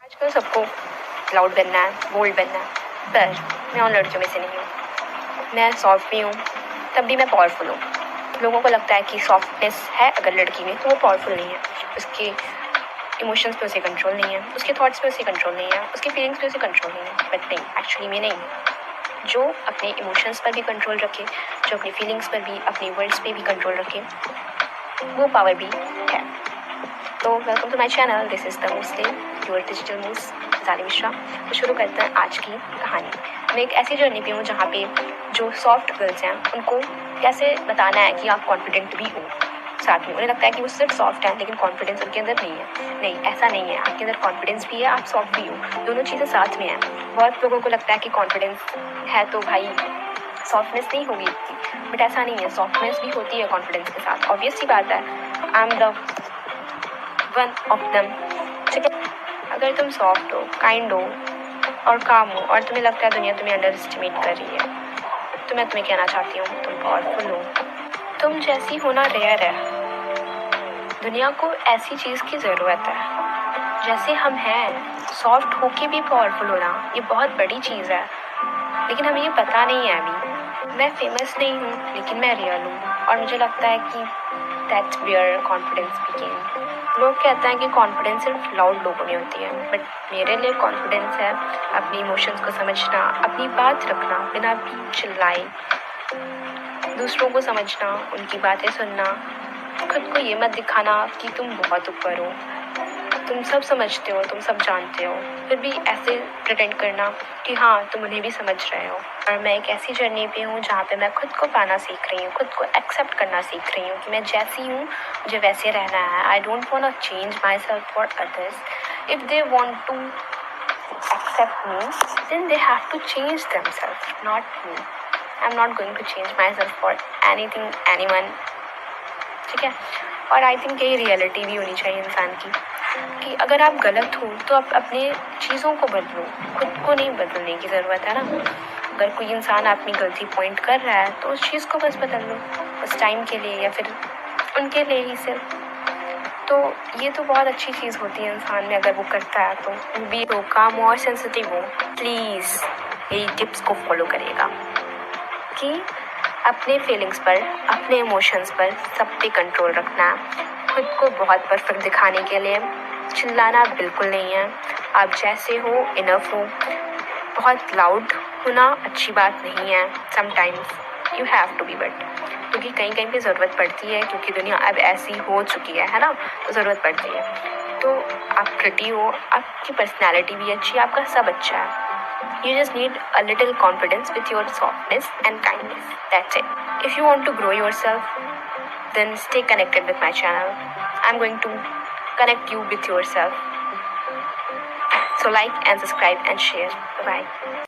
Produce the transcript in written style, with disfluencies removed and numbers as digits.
आजकल सबको लाउड बनना है, बोल्ड बनना है, पर मैं उन लड़कियों में से नहीं हूँ। मैं सॉफ्ट भी हूँ, तब भी मैं पावरफुल हूँ। लोगों को लगता है कि सॉफ्टनेस है अगर लड़की में तो वो पावरफुल नहीं है। उसके इमोशंस पे उसे कंट्रोल नहीं है, उसके थॉट्स पे उसे कंट्रोल नहीं है, उसके फीलिंग्स पे उसे कंट्रोल नहीं है। बट नहीं, एक्चुअली में नहीं। जो अपने इमोशंस पर भी कंट्रोल रखे, जो अपनी फीलिंग्स पर भी, अपने वर्ड्स पे भी कंट्रोल रखे, वो पावर भी है। तो welcome to my channel, this is the Muslim your digital मूस जाली मिश्रा। तो शुरू करते हैं आज की कहानी। मैं एक ऐसी जर्नी पे हूँ जहाँ पे जो सॉफ्ट गर्ल्स हैं उनको कैसे बताना है कि आप कॉन्फिडेंट भी हो। साथ में उन्हें लगता है कि वो सिर्फ सॉफ्ट है लेकिन कॉन्फिडेंस उनके अंदर नहीं है। नहीं, ऐसा नहीं है। आपके अंदर कॉन्फिडेंस भी है, आप सॉफ्ट भी हो, दोनों चीज़ें साथ में हैं। बहुत लोगों को लगता है कि कॉन्फिडेंस है तो भाई सॉफ्टनेस नहीं होगी, बट ऐसा नहीं है। सॉफ्टनेस भी होती है कॉन्फिडेंस के साथ, ऑब्वियस सी बात है। I am the one of them. ठीक है, अगर तुम सॉफ्ट हो, काइंड हो और काम हो और तुम्हें लगता है दुनिया तुम्हें अंडर एस्टिमेट कर रही है, तो मैं तुम्हें कहना चाहती हूँ तुम पावरफुल हो। तुम जैसी होना रेयर है। दुनिया को ऐसी चीज़ की ज़रूरत है जैसे हम हैं। सॉफ्ट होके भी पावरफुल होना ये बहुत बड़ी चीज़ है, लेकिन हमें ये पता नहीं है अभी। मैं फेमस नहीं हूँ लेकिन मैं रियल हूँ और मुझे लगता है कि दैट्स वेयर कॉन्फिडेंस बिगिन। लोग कहते हैं कि कॉन्फिडेंस सिर्फ लाउड लोगों में होती है, बट मेरे लिए कॉन्फिडेंस है अपने इमोशंस को समझना, अपनी बात रखना बिना भी चिल्लाए, दूसरों को समझना, उनकी बातें सुनना, खुद को ये मत दिखाना कि तुम बहुत ऊपर हो, तुम सब समझते हो, तुम सब जानते हो, फिर भी ऐसे प्रिटेंड करना कि हाँ तुम उन्हें भी समझ रहे हो। और मैं एक ऐसी जर्नी पे हूँ जहाँ पे मैं खुद को पाना सीख रही हूँ, खुद को एक्सेप्ट करना सीख रही हूँ कि मैं जैसी हूँ मुझे वैसे रहना है। I don't want to change myself for others. If they want to accept me, then they have to change themselves, not me. I'm not going to change myself for anything, anyone. ठीक है। और I think यही reality भी होनी चाहिए इंसान की कि अगर आप गलत हो तो आप अपने चीज़ों को बदलो, खुद को नहीं बदलने की ज़रूरत है ना। अगर कोई इंसान अपनी गलती पॉइंट कर रहा है तो उस चीज़ को बस बदल लो, उस टाइम के लिए या फिर उनके लिए ही सिर्फ। तो ये तो बहुत अच्छी चीज़ होती है इंसान में अगर वो करता है तो। भी हो काम और सेंसिटिव हो, प्लीज़ यही टिप्स को फॉलो करिएगा कि अपने फीलिंग्स पर, अपने इमोशंस पर सब पे कंट्रोल रखना है। खुद को बहुत परफेक्ट दिखाने के लिए चिल्लाना बिल्कुल नहीं है। आप जैसे हो इनफ हो। बहुत लाउड होना अच्छी बात नहीं है। Sometimes you have to be, but क्योंकि कहीं कहीं पे ज़रूरत पड़ती है, क्योंकि दुनिया अब ऐसी हो चुकी है ना, तो ज़रूरत पड़ती है। तो आप प्रिटी हो, आपकी पर्सनैलिटी भी अच्छी है, आपका सब अच्छा है। You just need a little confidence with your softness and kindness. That's it. If you want to grow yourself, then stay connected with my channel. I'm going to connect you with yourself. So like and subscribe and share. Bye-bye.